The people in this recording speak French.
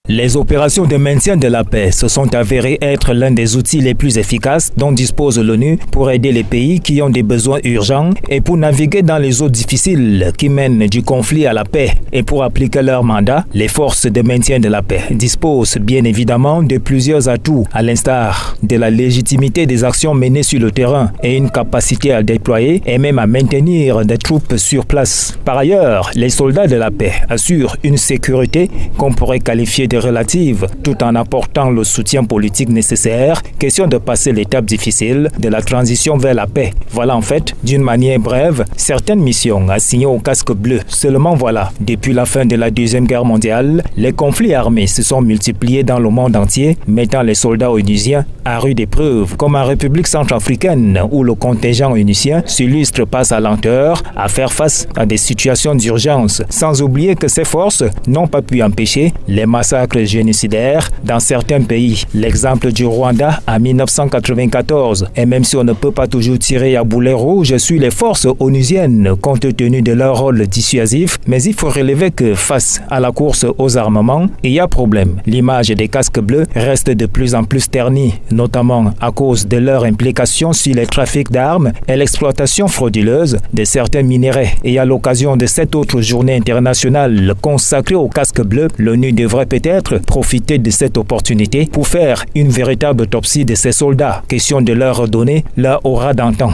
Les opérations de maintien de la paix se sont avérées être l'un des outils les plus efficaces dont dispose l'ONU pour aider les pays qui ont des besoins urgents et pour naviguer dans les eaux difficiles qui mènent du conflit à la paix. Et pour appliquer leur mandat, les forces de maintien de la paix disposent bien évidemment de plusieurs atouts, à l'instar de la légitimité des actions menées sur le terrain et une capacité à déployer et même à maintenir des troupes sur place. Par ailleurs, les soldats de la paix assurent une sécurité qu'on pourrait qualifier de relative, tout en apportant le soutien politique nécessaire, question de passer l'étape difficile de la transition vers la paix. Voilà en fait, d'une manière brève, certaines missions assignées au casque bleu. Seulement voilà, depuis la fin de la Deuxième Guerre mondiale, les conflits armés se sont multipliés dans le monde entier, mettant les soldats onusiens à rude épreuve, comme en République centrafricaine, où le contingent onusien s'illustre par sa lenteur à faire face à des situations d'urgence, sans oublier que ces forces n'ont pas pu empêcher les massacres génocidaires dans certains pays. L'exemple du Rwanda en 1994. Et même si on ne peut pas toujours tirer à boulet rouge sur les forces onusiennes compte tenu de leur rôle dissuasif, mais il faut relever que face à la course aux armements, il y a problème. L'image des casques bleus reste de plus en plus ternie, notamment à cause de leur implication sur les trafics d'armes et l'exploitation frauduleuse de certains minéraux. Et à l'occasion de cette autre journée internationale consacrée aux casques bleus, l'ONU devrait peut-être profiter de cette opportunité pour faire une véritable autopsie de ces soldats. Question de leur redonner leur aura d'antan.